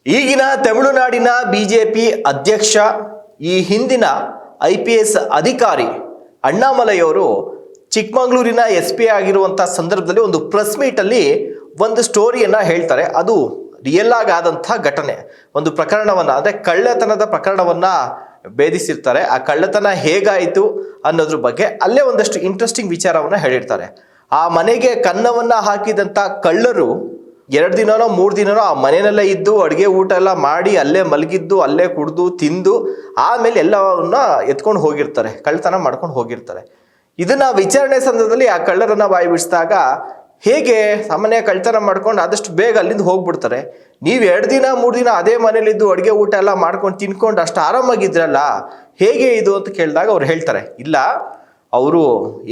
ಈಗಿನ ತಮಿಳುನಾಡಿನ ಬಿಜೆಪಿ ಅಧ್ಯಕ್ಷ, ಈ ಹಿಂದಿನ IPS ಅಧಿಕಾರಿ ಅಣ್ಣಾಮಲೈಯವರು ಚಿಕ್ಕಮಗಳೂರಿನ SP ಆಗಿರುವಂಥ ಸಂದರ್ಭದಲ್ಲಿ ಒಂದು ಪ್ರೆಸ್ ಮೀಟಲ್ಲಿ ಒಂದು ಸ್ಟೋರಿಯನ್ನು ಹೇಳ್ತಾರೆ. ಅದು ರಿಯಲ್ ಆದಂಥ ಘಟನೆ. ಒಂದು ಪ್ರಕರಣವನ್ನು, ಅಂದರೆ ಕಳ್ಳತನದ ಪ್ರಕರಣವನ್ನು ಭೇದಿಸಿರ್ತಾರೆ. ಆ ಕಳ್ಳತನ ಹೇಗಾಯಿತು ಅನ್ನೋದ್ರ ಬಗ್ಗೆ ಅಲ್ಲೇ ಒಂದಷ್ಟು ಇಂಟ್ರೆಸ್ಟಿಂಗ್ ವಿಚಾರವನ್ನು ಹೇಳಿರ್ತಾರೆ. ಆ ಮನೆಗೆ ಕನ್ನವನ್ನು ಹಾಕಿದಂಥ ಕಳ್ಳರು 2 ದಿನನೋ 3 ದಿನನೋ ಆ ಮನೆಯಲ್ಲೇ ಇದ್ದು ಅಡುಗೆ ಊಟ ಎಲ್ಲ ಮಾಡಿ ಅಲ್ಲೇ ಮಲಗಿದ್ದು, ಅಲ್ಲೇ ಕುಡಿದು ತಿಂದು ಆಮೇಲೆ ಎಲ್ಲವನ್ನ ಎತ್ಕೊಂಡು ಹೋಗಿರ್ತಾರೆ, ಕಳ್ಳತನ ಮಾಡ್ಕೊಂಡು ಹೋಗಿರ್ತಾರೆ. ಇದನ್ನ ವಿಚಾರಣೆ ಸಂದರ್ಭದಲ್ಲಿ ಆ ಕಳ್ಳರನ್ನ ಬಾಯಿ ಬಿಡಿಸಿದಾಗ, ಹೇಗೆ ಸಾಮಾನ್ಯ ಕಳ್ಳತನ ಮಾಡ್ಕೊಂಡು ಆದಷ್ಟು ಬೇಗ ಅಲ್ಲಿಂದ ಹೋಗ್ಬಿಡ್ತಾರೆ, ನೀವು 2 ದಿನ 3 ದಿನ ಅದೇ ಮನೇಲಿದ್ದು ಅಡುಗೆ ಊಟ ಎಲ್ಲ ಮಾಡ್ಕೊಂಡು ತಿನ್ಕೊಂಡು ಅಷ್ಟು ಆರಾಮಾಗಿದ್ರಲ್ಲ, ಹೇಗೆ ಇದು ಅಂತ ಕೇಳಿದಾಗ ಅವ್ರು ಹೇಳ್ತಾರೆ, ಇಲ್ಲ ಅವರು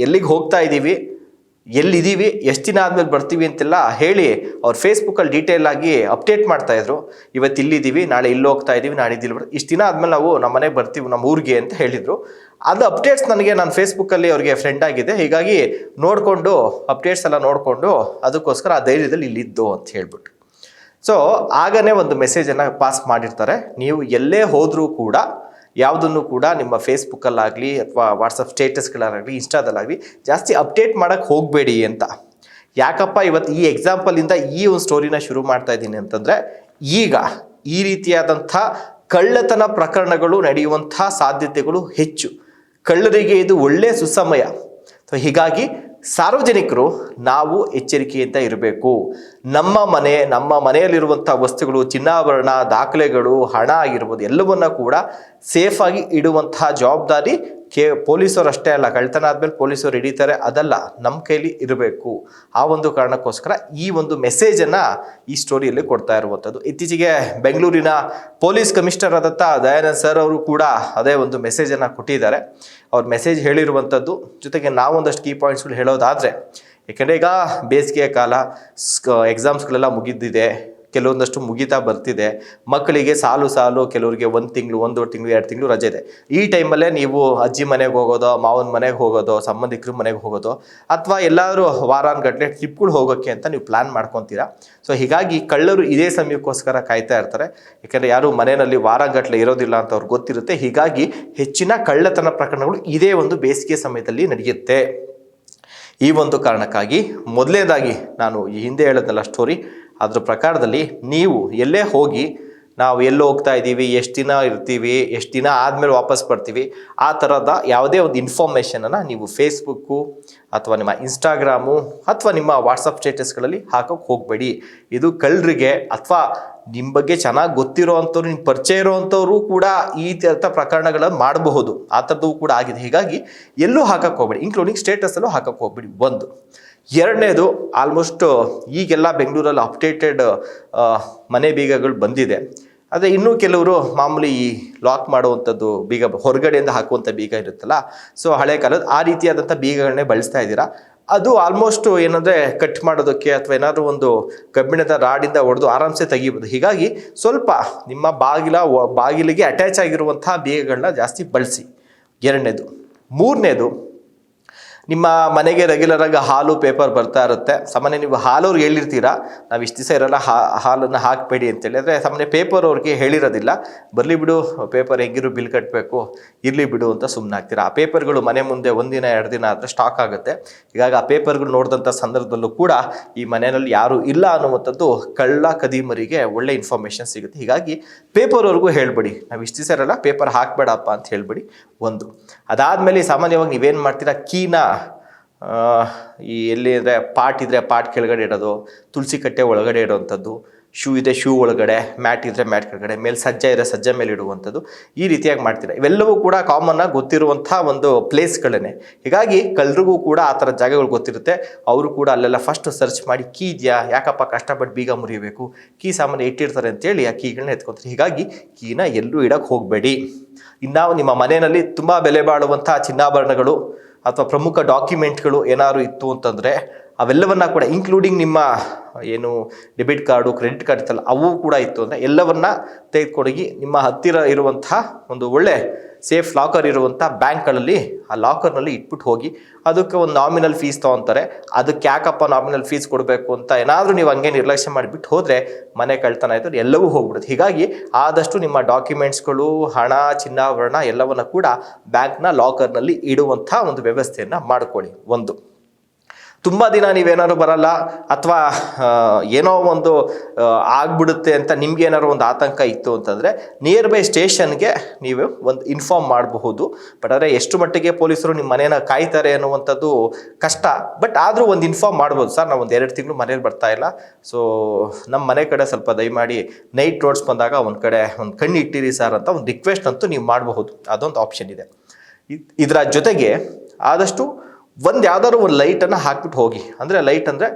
ಎಲ್ಲಿಗೆ ಹೋಗ್ತಾ ಇದ್ದೀವಿ, ಎಲ್ಲಿದ್ದೀವಿ, ಎಷ್ಟು ದಿನ ಆದಮೇಲೆ ಬರ್ತೀವಿ ಅಂತೆಲ್ಲ ಹೇಳಿ ಅವ್ರು ಫೇಸ್ಬುಕ್ಕಲ್ಲಿ ಡೀಟೇಲ್ ಆಗಿ ಅಪ್ಡೇಟ್ ಮಾಡ್ತಾಯಿದ್ರು. ಇವತ್ತು ಇಲ್ಲಿದ್ದೀವಿ, ನಾಳೆ ಇಲ್ಲಿ ಹೋಗ್ತಾ ಇದ್ದೀವಿ, ನಾಡಿದ್ದು ಇಲ್ಲಿ ಇಷ್ಟು ದಿನ ಆದಮೇಲೆ ನಾವು ನಮ್ಮ ಮನೆಗೆ ಬರ್ತೀವಿ, ನಮ್ಮ ಊರಿಗೆ ಅಂತ ಹೇಳಿದರು. ಅದು ಅಪ್ಡೇಟ್ಸ್ ನನಗೆ ನಾನು ಫೇಸ್ಬುಕ್ಕಲ್ಲಿ ಅವ್ರಿಗೆ ಫ್ರೆಂಡ್ ಆಗಿದೆ, ಹೀಗಾಗಿ ನೋಡಿಕೊಂಡು ಅಪ್ಡೇಟ್ಸ್ ಎಲ್ಲ ನೋಡಿಕೊಂಡು ಅದಕ್ಕೋಸ್ಕರ ಆ ಧೈರ್ಯದಲ್ಲಿ ಇಲ್ಲಿದ್ದು ಅಂತ ಹೇಳ್ಬಿಟ್ಟು. ಸೊ ಆಗನೇ ಒಂದು ಮೆಸೇಜನ್ನು ಪಾಸ್ ಮಾಡಿರ್ತಾರೆ, ನೀವು ಎಲ್ಲೇ ಹೋದರೂ ಕೂಡ ಯಾವುದನ್ನು ಕೂಡ ನಿಮ್ಮ ಫೇಸ್ಬುಕ್ಕಲ್ಲಾಗಲಿ ಅಥವಾ ವಾಟ್ಸಪ್ ಸ್ಟೇಟಸ್ಗಳಾಗಲಿ ಇನ್ಸ್ಟಾದಲ್ಲಾಗಲಿ ಜಾಸ್ತಿ ಅಪ್ಡೇಟ್ ಮಾಡೋಕ್ಕೆ ಹೋಗಬೇಡಿ ಅಂತ. ಯಾಕಪ್ಪ ಇವತ್ತು ಈ ಎಕ್ಸಾಂಪಲಿಂದ ಈ ಒಂದು ಸ್ಟೋರಿನ ಶುರು ಮಾಡ್ತಾ ಇದ್ದೀನಿ ಅಂತಂದರೆ, ಈಗ ಈ ರೀತಿಯಾದಂಥ ಕಳ್ಳತನ ಪ್ರಕರಣಗಳು ನಡೆಯುವಂಥ ಸಾಧ್ಯತೆಗಳು ಹೆಚ್ಚು. ಕಳ್ಳರಿಗೆ ಇದು ಒಳ್ಳೆಯ ಸುಸಮಯ. ಸೊ ಹೀಗಾಗಿ ಸಾರ್ವಜನಿಕರು ನಾವು ಎಚ್ಚರಿಕೆಯಿಂದ ಇರಬೇಕು. ನಮ್ಮ ಮನೆಯಲ್ಲಿರುವಂಥ ವಸ್ತುಗಳು, ಚಿನ್ನಾಭರಣ, ದಾಖಲೆಗಳು, ಹಣ ಆಗಿರ್ಬೋದು, ಎಲ್ಲವನ್ನ ಕೂಡ ಸೇಫಾಗಿ ಇಡುವಂತಹ ಜವಾಬ್ದಾರಿ ಪೊಲೀಸರು ಅಷ್ಟೇ ಅಲ್ಲ, ಕಳ್ಳತನ ಆದಮೇಲೆ ಪೊಲೀಸರು ಹಿಡಿತಾರೆ, ಅದಲ್ಲ, ನಮ್ಮ ಕೈಲಿ ಇರಬೇಕು. ಆ ಒಂದು ಕಾರಣಕ್ಕೋಸ್ಕರ ಈ ಒಂದು ಮೆಸೇಜನ್ನು ಈ ಸ್ಟೋರಿಯಲ್ಲಿ ಕೊಡ್ತಾ ಇರುವಂಥದ್ದು. ಇತ್ತೀಚೆಗೆ ಬೆಂಗಳೂರಿನ ಪೊಲೀಸ್ ಕಮಿಷನರ್ ಆದಂಥ ದಯಾನಂದ್ ಸರ್ ಅವರು ಕೂಡ ಅದೇ ಒಂದು ಮೆಸೇಜನ್ನು ಕೊಟ್ಟಿದ್ದಾರೆ. ಅವ್ರ ಮೆಸೇಜ್ ಹೇಳಿರುವಂಥದ್ದು ಜೊತೆಗೆ ನಾವೊಂದಷ್ಟು ಕೀ ಪಾಯಿಂಟ್ಸ್ಗಳು ಹೇಳೋದಾದರೆ, ಯಾಕೆಂದರೆ ಈಗ ಬೇಸಿಗೆಯ ಕಾಲ, ಎಕ್ಸಾಮ್ಸ್ಗಳೆಲ್ಲ ಮುಗಿದಿದೆ, ಕೆಲವೊಂದಷ್ಟು ಮುಗಿತಾ ಬರ್ತಿದೆ, ಮಕ್ಕಳಿಗೆ ಸಾಲು ಕೆಲವರಿಗೆ 1 ತಿಂಗಳು, 1.5 ತಿಂಗಳು, 2 ತಿಂಗಳು ರಜೆ ಇದೆ. ಈ ಟೈಮಲ್ಲೇ ನೀವು ಅಜ್ಜಿ ಮನೆಗೆ ಹೋಗೋದೋ, ಮಾವನ ಮನೆಗೆ ಹೋಗೋದೋ, ಸಂಬಂಧಿಕರ ಮನೆಗೆ ಹೋಗೋದೋ, ಅಥವಾ ಎಲ್ಲಾದರೂ ವಾರಾನ್ಗಟ್ಟಲೆ ಟ್ರಿಪ್ಗಳು ಹೋಗೋಕ್ಕೆ ಅಂತ ನೀವು ಪ್ಲ್ಯಾನ್ ಮಾಡ್ಕೊತೀರಾ. ಸೊ ಹೀಗಾಗಿ ಕಳ್ಳರು ಇದೇ ಸಮಯಕ್ಕೋಸ್ಕರ ಕಾಯ್ತಾ ಇರ್ತಾರೆ, ಯಾಕೆಂದರೆ ಯಾರು ಮನೆಯಲ್ಲಿ ವಾರಾನ್ಗಟ್ಟಲೆ ಇರೋದಿಲ್ಲ ಅಂತ ಅವ್ರಿಗೆ ಗೊತ್ತಿರುತ್ತೆ. ಹೀಗಾಗಿ ಹೆಚ್ಚಿನ ಕಳ್ಳತನ ಪ್ರಕರಣಗಳು ಇದೇ ಒಂದು ಬೇಸಿಗೆ ಸಮಯದಲ್ಲಿ ನಡೆಯುತ್ತೆ. ಈ ಒಂದು ಕಾರಣಕ್ಕಾಗಿ ಮೊದಲನೇದಾಗಿ ನಾನು ಈ ಹಿಂದೆ ಹೇಳೋದಲ್ಲ ಸ್ಟೋರಿ, ಅದ್ರ ಪ್ರಕಾರದಲ್ಲಿ ನೀವು ಎಲ್ಲೇ ಹೋಗಿ, ನಾವು ಎಲ್ಲೋ ಹೋಗ್ತಾ ಇದ್ದೀವಿ, ಎಷ್ಟು ದಿನ ಇರ್ತೀವಿ, ಎಷ್ಟು ದಿನ ಆದಮೇಲೆ ವಾಪಸ್ ಬರ್ತೀವಿ, ಆ ಥರದ ಯಾವುದೇ ಒಂದು ಇನ್ಫಾರ್ಮೇಷನನ್ನು ನೀವು ಫೇಸ್ಬುಕ್ಕು ಅಥವಾ ನಿಮ್ಮ ಇನ್ಸ್ಟಾಗ್ರಾಮು ಅಥವಾ ನಿಮ್ಮ ವಾಟ್ಸಪ್ ಸ್ಟೇಟಸ್ಗಳಲ್ಲಿ ಹಾಕೋಕ್ಕೆ ಹೋಗಬೇಡಿ. ಇದು ಕಳ್ಳರಿಗೆ ಅಥವಾ ನಿಮ್ಮ ಬಗ್ಗೆ ಚೆನ್ನಾಗಿ ಗೊತ್ತಿರೋ ಅಂಥವ್ರು, ನಿಮ್ಮ ಪರಿಚಯ ಇರೋವಂಥವ್ರು ಕೂಡ ಈ ಥರದ ಪ್ರಕರಣಗಳನ್ನು ಮಾಡಬಹುದು. ಆ ಥರದ್ದು ಕೂಡ ಆಗಿದೆ. ಹೀಗಾಗಿ ಎಲ್ಲೂ ಹಾಕಕ್ಕೆ ಹೋಗಬೇಡಿ, ಇನ್ಕ್ಲೂಡಿಂಗ್ ಸ್ಟೇಟಸಲ್ಲೂ ಹಾಕಕ್ಕೆ ಹೋಗಬೇಡಿ. ಒಂದು ಎರಡನೇದು, ಆಲ್ಮೋಸ್ಟ್ ಈಗೆಲ್ಲ ಬೆಂಗಳೂರಲ್ಲಿ ಅಪ್ಡೇಟೆಡ್ ಮನೆ ಬೀಗಗಳು ಬಂದಿದೆ. ಆದರೆ ಇನ್ನೂ ಕೆಲವರು ಮಾಮೂಲಿ ಈ ಲಾಕ್ ಮಾಡುವಂಥದ್ದು ಬೀಗ, ಹೊರಗಡೆಯಿಂದ ಹಾಕುವಂಥ ಬೀಗ ಇರುತ್ತಲ್ಲ, ಸೊ ಹಳೆ ಕಾಲದ ಆ ರೀತಿಯಾದಂಥ ಬೀಗಗಳನ್ನೇ ಬಳಸ್ತಾ ಇದ್ದೀರಾ. ಅದು ಆಲ್ಮೋಸ್ಟ್ ಏನಂದರೆ ಕಟ್ ಮಾಡೋದಕ್ಕೆ ಅಥವಾ ಏನಾದರೂ ಒಂದು ಕಬ್ಬಿಣದ ರಾಡಿಂದ ಹೊಡೆದು ಆರಾಮ್ಸೆ ತೆಗಿಬೋದು. ಹೀಗಾಗಿ ಸ್ವಲ್ಪ ನಿಮ್ಮ ಬಾಗಿಲಿಗೆ ಅಟ್ಯಾಚ್ ಆಗಿರುವಂಥ ಬೀಗಗಳನ್ನ ಜಾಸ್ತಿ ಬಳಸಿ. ಎರಡನೇದು. ಮೂರನೇದು, ನಿಮ್ಮ ಮನೆಗೆ ರೆಗ್ಯುಲರಾಗಿ ಹಾಲು ಪೇಪರ್ ಬರ್ತಾ ಇರುತ್ತೆ. ಸಾಮಾನ್ಯ ನೀವು ಹಾಲವ್ರಿಗೆ ಹೇಳಿರ್ತೀರಾ, ನಾವು ಇಷ್ಟು ದಿವಸ ಇರೋಲ್ಲ, ಹಾಲನ್ನು ಹಾಕಬೇಡಿ ಅಂತೇಳಿ. ಅಂದರೆ ಸಾಮಾನ್ಯ ಪೇಪರ್ ಅವ್ರಿಗೆ ಹೇಳಿರೋದಿಲ್ಲ, ಬರಲಿ ಬಿಡು ಪೇಪರ್ ಹೆಂಗಿರು ಬಿಲ್ ಕಟ್ಟಬೇಕು, ಇರಲಿ ಬಿಡು ಅಂತ ಸುಮ್ಮನೆ ಆಗ್ತೀರಾ. ಆ ಪೇಪರ್ಗಳು ಮನೆ ಮುಂದೆ 1 ದಿನ 2 ದಿನ ಆದರೆ ಸ್ಟಾಕ್ ಆಗುತ್ತೆ. ಹೀಗಾಗಿ ಆ ಪೇಪರ್ಗಳು ನೋಡಿದಂಥ ಸಂದರ್ಭದಲ್ಲೂ ಕೂಡ ಈ ಮನೆಯಲ್ಲಿ ಯಾರೂ ಇಲ್ಲ ಅನ್ನುವಂಥದ್ದು ಕಳ್ಳ ಕದಿಮರಿಗೆ ಒಳ್ಳೆ ಇನ್ಫಾರ್ಮೇಷನ್ ಸಿಗುತ್ತೆ. ಹೀಗಾಗಿ ಪೇಪರ್ ಅವ್ರಿಗೂ ಹೇಳ್ಬೇಡಿ, ನಾವು ಇಷ್ಟು ದಿವಸ ಇರಲ್ಲ, ಪೇಪರ್ ಹಾಕಬೇಡಪ್ಪ ಅಂತ ಹೇಳ್ಬೇಡಿ. ಒಂದು ಅದಾದಮೇಲೆ ಸಾಮಾನ್ಯವಾಗಿ ನೀವೇನು ಮಾಡ್ತೀರಾ, ಕೀನ ಈ ಎಲ್ಲಿ ಅಂದರೆ ಪಾಟ್ ಇದ್ದರೆ ಪಾಟ್ ಕೆಳಗಡೆ ಇಡೋದು, ತುಳಸಿ ಕಟ್ಟೆ ಒಳಗಡೆ ಇಡುವಂಥದ್ದು, ಶೂ ಇದೆ ಶೂ ಒಳಗಡೆ, ಮ್ಯಾಟ್ ಇದ್ದರೆ ಮ್ಯಾಟ್ ಕೆಳಗಡೆ, ಮೇಲೆ ಸಜ್ಜೆ ಇದ್ದರೆ ಸಜ್ಜೆ ಮೇಲೆ ಇಡುವಂಥದ್ದು, ಈ ರೀತಿಯಾಗಿ ಮಾಡ್ತೀರಾ. ಇವೆಲ್ಲವೂ ಕೂಡ ಕಾಮನ್ನಾಗಿ ಗೊತ್ತಿರುವಂಥ ಒಂದು ಪ್ಲೇಸ್ಗಳೇ. ಹೀಗಾಗಿ ಕಳ್ಳರಿಗೂ ಕೂಡ ಆ ಥರ ಜಾಗಗಳು ಗೊತ್ತಿರುತ್ತೆ. ಅವರು ಕೂಡ ಅಲ್ಲೆಲ್ಲ ಫಸ್ಟ್ ಸರ್ಚ್ ಮಾಡಿ, ಕೀ ಇದೆಯಾ, ಯಾಕಪ್ಪ ಕಷ್ಟಪಟ್ಟು ಬೀಗ ಮುರಿಯಬೇಕು, ಕೀ ಸಾಮಾನ್ಯ ಇಟ್ಟಿರ್ತಾರೆ ಅಂತೇಳಿ ಆ ಕೀಗಳನ್ನ ಎತ್ಕೊತಾರೆ. ಹೀಗಾಗಿ ಕೀನ ಎಲ್ಲೂ ಇಡಕ್ಕೆ ಹೋಗಬೇಡಿ. ಇನ್ನು ನಿಮ್ಮ ಮನೆಯಲ್ಲಿ ತುಂಬ ಬೆಲೆ ಬಾಳುವಂಥ ಚಿನ್ನಾಭರಣಗಳು ಅಥವಾ ಪ್ರಮುಖ ಡಾಕ್ಯುಮೆಂಟ್ಗಳು ಏನಾದ್ರು ಇತ್ತು ಅಂತಂದರೆ ಅವೆಲ್ಲವನ್ನ ಕೂಡ ಇನ್ಕ್ಲೂಡಿಂಗ್ ನಿಮ್ಮ ಏನು ಡೆಬಿಟ್ ಕಾರ್ಡು ಕ್ರೆಡಿಟ್ ಕಾರ್ಡ್ ಇತ್ತಲ್ಲ ಅವು ಕೂಡ ಇತ್ತು ಅಂದರೆ ಎಲ್ಲವನ್ನ ತೆಗೆದುಕೊಂಡೋಗಿ ನಿಮ್ಮ ಹತ್ತಿರ ಇರುವಂತಹ ಒಂದು ಒಳ್ಳೆ ಸೇಫ್ ಲಾಕರ್ ಇರುವಂಥ ಬ್ಯಾಂಕ್ಗಳಲ್ಲಿ ಆ ಲಾಕರ್ನಲ್ಲಿ ಇಟ್ಬಿಟ್ಟು ಹೋಗಿ. ಅದಕ್ಕೆ ಒಂದು ನಾಮಿನಲ್ ಫೀಸ್ ತೊಗೊತಾರೆ. ಅದಕ್ಕೆ ಯಾಕಪ್ಪ ನಾಮಿನಲ್ ಫೀಸ್ ಕೊಡಬೇಕು ಅಂತ ಏನಾದರೂ ನೀವು ಹಂಗೆ ನಿರ್ಲಕ್ಷ್ಯ ಮಾಡಿಬಿಟ್ಟು ಹೋದರೆ ಮನೆ ಕಳ್ತನ ಆಯಿತು ಎಲ್ಲವೂ ಹೋಗ್ಬಿಡುತ್ತೆ. ಹೀಗಾಗಿ ಆದಷ್ಟು ನಿಮ್ಮ ಡಾಕ್ಯುಮೆಂಟ್ಸ್ಗಳು, ಹಣ, ಚಿನ್ನಾಭರಣ ಎಲ್ಲವನ್ನ ಕೂಡ ಬ್ಯಾಂಕ್ನ ಲಾಕರ್ನಲ್ಲಿ ಇಡುವಂಥ ಒಂದು ವ್ಯವಸ್ಥೆಯನ್ನು ಮಾಡ್ಕೊಳ್ಳಿ. ಒಂದು ತುಂಬ ದಿನ ನೀವೇನಾದ್ರು ಬರಲ್ಲ ಅಥವಾ ಏನೋ ಒಂದು ಆಗ್ಬಿಡುತ್ತೆ ಅಂತ ನಿಮ್ಗೆ ಏನಾದ್ರು ಒಂದು ಆತಂಕ ಇತ್ತು ಅಂತಂದರೆ ನಿಯರ್ ಬೈ ಸ್ಟೇಷನ್ಗೆ ನೀವು ಒಂದು ಇನ್ಫಾರ್ಮ್ ಮಾಡಬಹುದು. ಬಟ್ ಆದರೆ ಎಷ್ಟು ಮಟ್ಟಿಗೆ ಪೊಲೀಸರು ನಿಮ್ಮ ಮನೇನ ಕಾಯ್ತಾರೆ ಅನ್ನುವಂಥದ್ದು ಕಷ್ಟ. ಬಟ್ ಆದರೂ ಒಂದು ಇನ್ಫಾರ್ಮ್ ಮಾಡ್ಬೋದು, ಸರ್ ನಾವು ಒಂದು 2 ತಿಂಗಳು ಮನೇಲಿ ಬರ್ತಾ ಇಲ್ಲ, ಸೊ ನಮ್ಮ ಮನೆ ಕಡೆ ಸ್ವಲ್ಪ ದಯಮಾಡಿ ನೈಟ್ ರೋಡ್ಸ್ ಬಂದಾಗ ಒಂದು ಕಡೆ ಒಂದು ಕಣ್ಣು ಇಟ್ಟಿರಿ ಸರ್ ಅಂತ ಒಂದು ರಿಕ್ವೆಸ್ಟ್ ಅಂತೂ ನೀವು ಮಾಡಬಹುದು. ಅದೊಂದು ಆಪ್ಷನ್ ಇದೆ. ಇದರ ಜೊತೆಗೆ ಆದಷ್ಟು ಯಾವ್ದಾದ್ರು ಒಂದು ಲೈಟನ್ನು ಹಾಕ್ಬಿಟ್ಟು ಹೋಗಿ. ಅಂದರೆ ಲೈಟ್ ಅಂದರೆ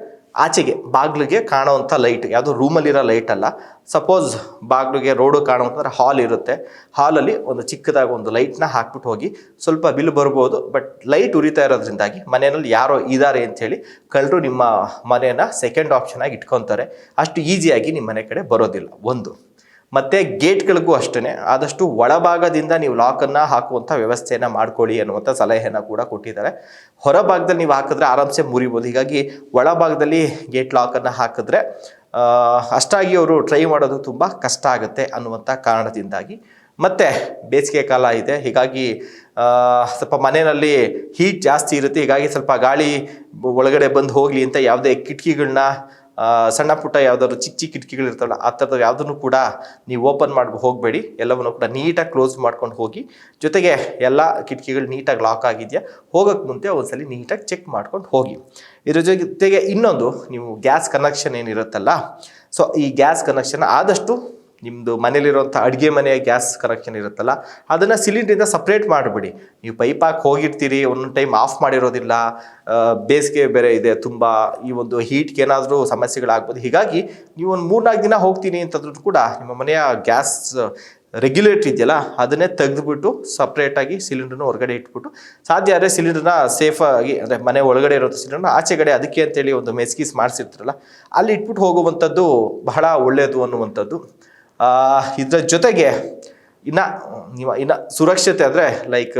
ಆಚೆಗೆ ಬಾಗಿಲಿಗೆ ಕಾಣುವಂಥ ಲೈಟ್, ಯಾವುದೋ ರೂಮಲ್ಲಿರೋ ಲೈಟ್ ಅಲ್ಲ. ಸಪೋಸ್ ಬಾಗಿಲಿಗೆ ರೋಡು ಕಾಣುವಂಥದ್ರೆ ಹಾಲ್ ಇರುತ್ತೆ, ಹಾಲಲ್ಲಿ ಒಂದು ಚಿಕ್ಕದಾಗಿ ಒಂದು ಲೈಟ್ನ ಹಾಕ್ಬಿಟ್ಟು ಹೋಗಿ. ಸ್ವಲ್ಪ ಬಿಲ್ ಬರ್ಬೋದು, ಬಟ್ ಲೈಟ್ ಉರಿತಾ ಇರೋದ್ರಿಂದಾಗಿ ಮನೆಯಲ್ಲಿ ಯಾರೋ ಇದ್ದಾರೆ ಅಂಥೇಳಿ ಕಳ್ಳರು ನಿಮ್ಮ ಮನೆಯನ್ನು ಸೆಕೆಂಡ್ ಆಪ್ಷನ್ ಆಗಿ ಇಟ್ಕೊತಾರೆ. ಅಷ್ಟು ಈಸಿಯಾಗಿ ನಿಮ್ಮ ಮನೆ ಕಡೆ ಬರೋದಿಲ್ಲ. ಒಂದು ಮತ್ತು ಗೇಟ್ಗಳಿಗೂ ಅಷ್ಟೇ ಆದಷ್ಟು ಒಳಭಾಗದಿಂದ ನೀವು ಲಾಕನ್ನು ಹಾಕುವಂಥ ವ್ಯವಸ್ಥೆಯನ್ನು ಮಾಡ್ಕೊಳ್ಳಿ ಅನ್ನುವಂಥ ಸಲಹೆಯನ್ನು ಕೂಡ ಕೊಟ್ಟಿದ್ದಾರೆ. ಹೊರಭಾಗದಲ್ಲಿ ನೀವು ಹಾಕಿದ್ರೆ ಆರಾಮ್ಸೆ ಮುರಿಬೋದು. ಹೀಗಾಗಿ ಒಳಭಾಗದಲ್ಲಿ ಗೇಟ್ ಲಾಕನ್ನು ಹಾಕಿದ್ರೆ ಅಷ್ಟಾಗಿ ಅವರು ಟ್ರೈ ಮಾಡೋದು ತುಂಬ ಕಷ್ಟ ಆಗುತ್ತೆ ಅನ್ನುವಂಥ ಕಾರಣದಿಂದಾಗಿ. ಮತ್ತು ಬೇಸಿಗೆ ಕಾಲ ಇದೆ, ಹೀಗಾಗಿ ಸ್ವಲ್ಪ ಮನೆಯಲ್ಲಿ ಹೀಟ್ ಜಾಸ್ತಿ ಇರುತ್ತೆ. ಹೀಗಾಗಿ ಸ್ವಲ್ಪ ಗಾಳಿ ಒಳಗಡೆ ಬಂದು ಹೋಗಲಿ ಅಂತ ಯಾವುದೇ ಕಿಟಕಿಗಳನ್ನ, ಸಣ್ಣ ಪುಟ್ಟ ಯಾವ್ದಾದ್ರು ಚಿಕ್ಕ ಚಿಕ್ಕ ಕಿಟಕಿಗಳು ಇರ್ತಾವಲ್ಲ ಆ ಥರದ್ದು ಯಾವುದನ್ನು ಕೂಡ ನೀವು ಓಪನ್ ಮಾಡಿ ಹೋಗಬೇಡಿ. ಎಲ್ಲವನ್ನು ಕೂಡ ನೀಟಾಗಿ ಕ್ಲೋಸ್ ಮಾಡ್ಕೊಂಡು ಹೋಗಿ. ಜೊತೆಗೆ ಎಲ್ಲ ಕಿಟಕಿಗಳು ನೀಟಾಗಿ ಲಾಕ್ ಆಗಿದೆಯಾ ಹೋಗೋಕ್ಕೆ ಮುಂದೆ ಒಂದ್ಸಲಿ ನೀಟಾಗಿ ಚೆಕ್ ಮಾಡ್ಕೊಂಡು ಹೋಗಿ. ಇದ್ರ ಜೊತೆಗೆ ಇನ್ನೊಂದು, ನೀವು ಗ್ಯಾಸ್ ಕನೆಕ್ಷನ್ ಏನಿರುತ್ತಲ್ಲ, ಸೊ ಈ ಗ್ಯಾಸ್ ಕನೆಕ್ಷನ್ ಆದಷ್ಟು ನಿಮ್ಮದು ಮನೇಲಿರುವಂಥ ಅಡುಗೆ ಮನೆಯ ಗ್ಯಾಸ್ ಕನೆಕ್ಷನ್ ಇರುತ್ತಲ್ಲ ಅದನ್ನು ಸಿಲಿಂಡ್ರಿಂದ ಸಪ್ರೇಟ್ ಮಾಡಿಬಿಡಿ. ನೀವು ಪೈಪ್ ಹಾಕಿ ಹೋಗಿರ್ತೀರಿ, ಒಂದೊಂದು ಟೈಮ್ ಆಫ್ ಮಾಡಿರೋದಿಲ್ಲ, ಬೇಸಿಗೆ ಬೇರೆ ಇದೆ ತುಂಬ, ಈ ಒಂದು ಹೀಟ್ಗೆ ಏನಾದರೂ ಸಮಸ್ಯೆಗಳಾಗ್ಬೋದು. ಹೀಗಾಗಿ ನೀವು ಒಂದು 3-4 ದಿನ ಹೋಗ್ತೀನಿ ಅಂತಂದ್ರೂ ಕೂಡ ನಿಮ್ಮ ಮನೆಯ ಗ್ಯಾಸ್ ರೆಗ್ಯುಲೇಟರ್ ಇದೆಯಲ್ಲ ಅದನ್ನೇ ತೆಗೆದುಬಿಟ್ಟು ಸಪ್ರೇಟಾಗಿ ಸಿಲಿಂಡ್ರನ್ನ ಹೊರಗಡೆ ಇಟ್ಬಿಟ್ಟು, ಸಾಧ್ಯ ಆದರೆ ಸಿಲಿಂಡ್ರನ್ನ ಸೇಫಾಗಿ ಅಂದರೆ ಮನೆ ಒಳಗಡೆ ಇರೋಂಥ ಸಿಲಿಂಡ್ರನ್ನ ಆಚೆಗಡೆ ಅದಕ್ಕೆ ಅಂತೇಳಿ ಒಂದು ಮೆಸ್ಕೀಸ್ ಮಾಡಿಸಿರ್ತಾರಲ್ಲ ಅಲ್ಲಿ ಇಟ್ಬಿಟ್ಟು ಹೋಗುವಂಥದ್ದು ಬಹಳ ಒಳ್ಳೆಯದು ಅನ್ನುವಂಥದ್ದು. ಇದರ ಜೊತೆಗೆ ಇನ್ನು ಸುರಕ್ಷತೆ ಅಂದರೆ ಲೈಕ್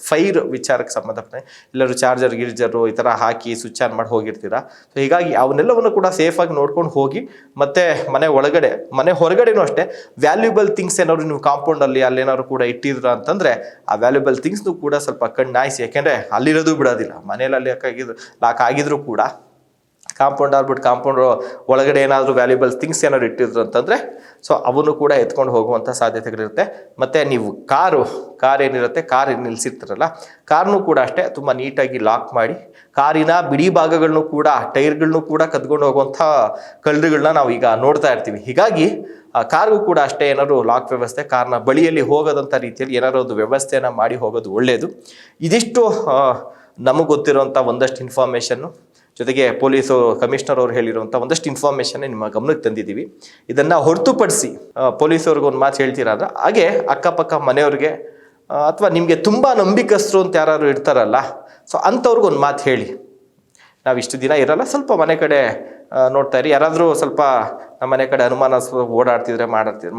ಫೈರ್ ವಿಚಾರಕ್ಕೆ ಸಂಬಂಧಪಟ್ಟ ಎಲ್ಲರೂ ಚಾರ್ಜರು ಈ ಥರ ಹಾಕಿ ಸ್ವಿಚ್ ಆನ್ ಮಾಡಿ ಹೋಗಿರ್ತೀರ. ಸೊ ಹೀಗಾಗಿ ಅವನ್ನೆಲ್ಲವನ್ನು ಕೂಡ ಸೇಫಾಗಿ ನೋಡ್ಕೊಂಡು ಹೋಗಿ. ಮತ್ತು ಮನೆ ಒಳಗಡೆ ಮನೆ ಹೊರಗಡೆನೂ ಅಷ್ಟೇ ವ್ಯಾಲ್ಯೂಬಲ್ ಥಿಂಗ್ಸ್ ಏನಾದ್ರು ನೀವು ಕಾಂಪೌಂಡಲ್ಲಿ ಅಲ್ಲೇನಾದ್ರು ಕೂಡ ಇಟ್ಟಿದ್ರ ಅಂತಂದರೆ ಆ ವ್ಯಾಲ್ಯೂಬಲ್ ಥಿಂಗ್ಸ್ನು ಕೂಡ ಸ್ವಲ್ಪ ಕಣ್ಣಾಯಿಸಿ. ಯಾಕೆಂದರೆ ಅಲ್ಲಿರೋದು ಬಿಡೋದಿಲ್ಲ, ಮನೇಲಿ ಅಲ್ಲಿ ಲಾಕ್ ಆಗಿದ್ರು ಕೂಡ ಕಾಂಪೌಂಡ್ ಆಗ್ಬಿಟ್ಟು ಕಾಂಪೌಂಡ್ ಒಳಗಡೆ ಏನಾದರೂ ವ್ಯಾಲ್ಯೂಬಲ್ ಥಿಂಗ್ಸ್ ಏನಾದ್ರು ಇಟ್ಟಿದ್ರು ಅಂತಂದರೆ ಸೊ ಅವನ್ನು ಕೂಡ ಎತ್ಕೊಂಡು ಹೋಗುವಂಥ ಸಾಧ್ಯತೆಗಳಿರುತ್ತೆ. ಮತ್ತು ನೀವು ಕಾರ್ ಏನಿರುತ್ತೆ, ಕಾರ್ ನಿಲ್ಲಿಸಿರ್ತಾರಲ್ಲ ಕಾರ್ನೂ ಕೂಡ ಅಷ್ಟೇ ತುಂಬ ನೀಟಾಗಿ ಲಾಕ್ ಮಾಡಿ. ಕಾರಿನ ಬಿಡಿ ಭಾಗಗಳನ್ನು ಕೂಡ, ಟೈರ್ಗಳನ್ನು ಕೂಡ ಕದ್ಕೊಂಡು ಹೋಗುವಂಥ ಕಳ್ಳರುಗಳನ್ನ ನಾವು ಈಗ ನೋಡ್ತಾ ಇರ್ತೀವಿ. ಹೀಗಾಗಿ ಕಾರ್ಗೂ ಕೂಡ ಅಷ್ಟೇ ಏನಾದ್ರು ಲಾಕ್ ವ್ಯವಸ್ಥೆ, ಕಾರ್ನ ಬಳಿಯಲ್ಲಿ ಹೋಗೋದಂಥ ರೀತಿಯಲ್ಲಿ ಏನಾದ್ರು ಒಂದು ವ್ಯವಸ್ಥೆಯನ್ನು ಮಾಡಿ ಹೋಗೋದು ಒಳ್ಳೆಯದು. ಇದಿಷ್ಟು ನಮಗೆ ಗೊತ್ತಿರುವಂಥ ಒಂದಷ್ಟು ಇನ್ಫಾರ್ಮೇಷನ್ನು, ಜೊತೆಗೆ ಪೊಲೀಸು ಕಮಿಷನರ್ ಅವರು ಹೇಳಿರುವಂಥ ಒಂದಷ್ಟು ಇನ್ಫಾರ್ಮೇಷನ್ ನಿಮ್ಮ ಗಮನಕ್ಕೆ ತಂದಿದ್ದೀವಿ. ಇದನ್ನು ಹೊರತುಪಡಿಸಿ ಪೊಲೀಸವ್ರಿಗೆ ಒಂದು ಮಾತು ಹೇಳ್ತೀರಾ ಅಂದ್ರೆ, ಹಾಗೆ ಅಕ್ಕಪಕ್ಕ ಮನೆಯವ್ರಿಗೆ ಅಥವಾ ನಿಮಗೆ ತುಂಬ ನಂಬಿಕಸ್ಥರು ಅಂತ ಯಾರು ಇರ್ತಾರಲ್ಲ, ಸೊ ಅಂಥವ್ರಿಗೆ ಒಂದು ಮಾತು ಹೇಳಿ. ನಾವು ಇಷ್ಟು ದಿನ ಇರಲ್ಲ, ಸ್ವಲ್ಪ ಮನೆ ಕಡೆ ನೋಡ್ತಾ ಇರಿ. ಯಾರಾದರೂ ಸ್ವಲ್ಪ ನಮ್ಮ ಮನೆ ಕಡೆ ಅನುಮಾನಾಸ್ಪದ ಓಡಾಡ್ತಿದ್ರೆ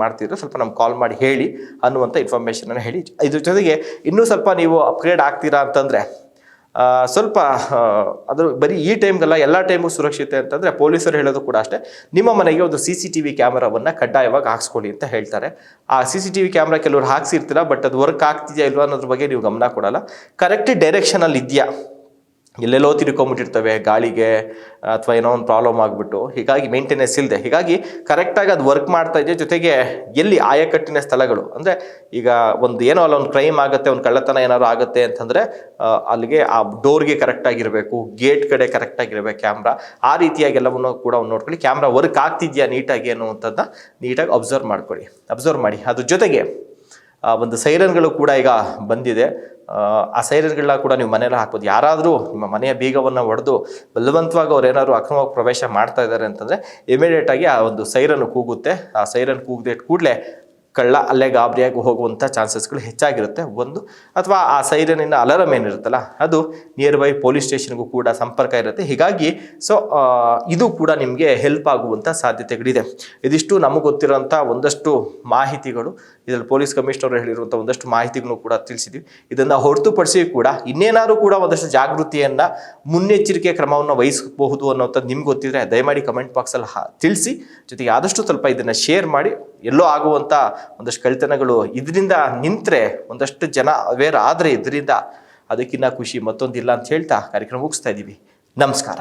ಮಾಡ್ತಿದ್ರೆ ಸ್ವಲ್ಪ ನಮ್ಗೆ ಕಾಲ್ ಮಾಡಿ ಹೇಳಿ ಅನ್ನುವಂಥ ಇನ್ಫಾರ್ಮೇಷನನ್ನು ಹೇಳಿ. ಇದ್ರ ಜೊತೆಗೆ ಇನ್ನೂ ಸ್ವಲ್ಪ ನೀವು ಅಪ್ಗ್ರೇಡ್ ಆಗ್ತೀರಾ ಅಂತಂದರೆ ಸ್ವಲ್ಪ ಅದು ಬರೀ ಈ ಟೈಮ್ಗೆಲ್ಲ ಎಲ್ಲ ಟೈಮು ಸುರಕ್ಷತೆ ಅಂತಂದರೆ ಪೊಲೀಸರು ಹೇಳೋದು ಕೂಡ ಅಷ್ಟೇ, ನಿಮ್ಮ ಮನೆಗೆ ಒಂದು CCTV ಕ್ಯಾಮ್ರಾವನ್ನು ಕಡ್ಡಾಯವಾಗಿ ಹಾಕ್ಸ್ಕೊಳ್ಳಿ ಅಂತ ಹೇಳ್ತಾರೆ. ಆ CCTV ಕ್ಯಾಮ್ರಾ ಕೆಲವರು ಹಾಕ್ಸಿರ್ತೀರ, ಬಟ್ ಅದು ವರ್ಕ್ ಆಗ್ತಿದೆಯಾ ಇಲ್ವಾ ಅನ್ನೋದ್ರ ಬಗ್ಗೆ ನೀವು ಗಮನ ಕೊಡಲ್ಲ. ಕರೆಕ್ಟ್ ಡೈರೆಕ್ಷನಲ್ಲಿ ಇದೆಯಾ, ಎಲ್ಲೆಲ್ಲೋ ತಿರ್ಕೊಂಬಿಟ್ಟಿರ್ತವೆ ಗಾಳಿಗೆ ಅಥವಾ ಏನೋ ಒಂದು ಪ್ರಾಬ್ಲಮ್ ಆಗಿಬಿಟ್ಟು, ಹೀಗಾಗಿ ಮೇಂಟೆನೆನ್ಸ್ ಇಲ್ಲದೆ, ಹೀಗಾಗಿ ಕರೆಕ್ಟಾಗಿ ಅದು ವರ್ಕ್ ಮಾಡ್ತಾ ಇದೆ. ಜೊತೆಗೆ ಎಲ್ಲಿ ಆಯಕಟ್ಟಿನ ಸ್ಥಳಗಳು ಅಂದರೆ ಈಗ ಒಂದು ಏನೋ ಅಲ್ಲ ಒಂದು ಕ್ರೈಮ್ ಆಗುತ್ತೆ, ಒಂದು ಕಳ್ಳತನ ಏನಾದ್ರು ಆಗುತ್ತೆ ಅಂತಂದರೆ ಅಲ್ಲಿಗೆ ಆ ಡೋರ್ಗೆ ಕರೆಕ್ಟಾಗಿರಬೇಕು, ಗೇಟ್ ಕಡೆ ಕರೆಕ್ಟಾಗಿರಬೇಕು ಕ್ಯಾಮ್ರಾ. ಆ ರೀತಿಯಾಗಿ ಎಲ್ಲವನ್ನು ಕೂಡ ನೋಡ್ಕೊಳ್ಳಿ. ಕ್ಯಾಮ್ರಾ ವರ್ಕ್ ಆಗ್ತಿದೆಯಾ ನೀಟಾಗಿ ಅನ್ನುವಂಥದ್ದನ್ನ ನೀಟಾಗಿ ಅಬ್ಸರ್ವ್ ಮಾಡಿ. ಅದ್ರ ಜೊತೆಗೆ ಒಂದು ಸೈರನ್ಗಳು ಕೂಡ ಈಗ ಬಂದಿದೆ. ಆ ಸೈರನ್ಗಳನ್ನ ಕೂಡ ನೀವು ಮನೆಯಲ್ಲಿ ಹಾಕ್ಬೋದು. ಯಾರಾದರೂ ನಿಮ್ಮ ಮನೆಯ ಬೀಗವನ್ನು ಒಡೆದು ಬಲವಂತವಾಗಿ ಅವ್ರು ಏನಾದ್ರು ಅಕ್ರಮವಾಗಿ ಪ್ರವೇಶ ಮಾಡ್ತಾ ಇದ್ದಾರೆ ಅಂತಂದರೆ ಇಮಿಡಿಯೇಟಾಗಿ ಆ ಒಂದು ಸೈರನ್ ಕೂಗುತ್ತೆ. ಆ ಸೈರನ್ ಕೂಗದೆ ಕೂಡಲೇ ಕಳ್ಳ ಅಲ್ಲೇ ಗಾಬರಿಯಾಗಿ ಹೋಗುವಂಥ ಚಾನ್ಸಸ್ಗಳು ಹೆಚ್ಚಾಗಿರುತ್ತೆ ಒಂದು. ಅಥವಾ ಆ ಸೈರನಿನ ಅಲಾರಮ್ ಏನಿರುತ್ತಲ್ಲ ಅದು ನಿಯರ್ ಬೈ ಪೊಲೀಸ್ ಸ್ಟೇಷನ್ಗೂ ಕೂಡ ಸಂಪರ್ಕ ಇರುತ್ತೆ. ಹೀಗಾಗಿ ಇದು ಕೂಡ ನಿಮಗೆ ಹೆಲ್ಪ್ ಆಗುವಂಥ ಸಾಧ್ಯತೆಗಳಿದೆ. ಇದಿಷ್ಟು ನಮಗೆ ಗೊತ್ತಿರೋಂಥ ಒಂದಷ್ಟು ಮಾಹಿತಿಗಳು. ಇದರಲ್ಲಿ ಪೊಲೀಸ್ ಕಮಿಷನರ್ ಹೇಳಿರುವಂಥ ಒಂದಷ್ಟು ಮಾಹಿತಿಗಳನ್ನು ಕೂಡ ತಿಳಿಸಿದ್ವಿ. ಇದನ್ನು ಹೊರತುಪಡಿಸಿ ಕೂಡ ಇನ್ನೇನಾದ್ರು ಕೂಡ ಒಂದಷ್ಟು ಜಾಗೃತಿಯನ್ನು, ಮುನ್ನೆಚ್ಚರಿಕೆ ಕ್ರಮವನ್ನು ವಹಿಸಬಹುದು ಅನ್ನೋಂಥದ್ದು ನಿಮ್ಗೆ ಗೊತ್ತಿದ್ರೆ ದಯಮಾಡಿ ಕಮೆಂಟ್ ಬಾಕ್ಸಲ್ಲಿ ತಿಳಿಸಿ. ಜೊತೆಗೆ ಆದಷ್ಟು ಸ್ವಲ್ಪ ಇದನ್ನು ಶೇರ್ ಮಾಡಿ. ಎಲ್ಲೋ ಆಗುವಂಥ ಒಂದಷ್ಟು ಕಳ್ತನಗಳು ಇದರಿಂದ ನಿಂತರೆ, ಒಂದಷ್ಟು ಜನ ಅವೇರ್ ಆದರೆ ಇದರಿಂದ, ಅದಕ್ಕಿಂತ ಖುಷಿ ಮತ್ತೊಂದಿಲ್ಲ ಅಂತ ಹೇಳ್ತಾ ಕಾರ್ಯಕ್ರಮ ಮುಗಿಸ್ತಾ ಇದ್ದೀವಿ. ನಮಸ್ಕಾರ.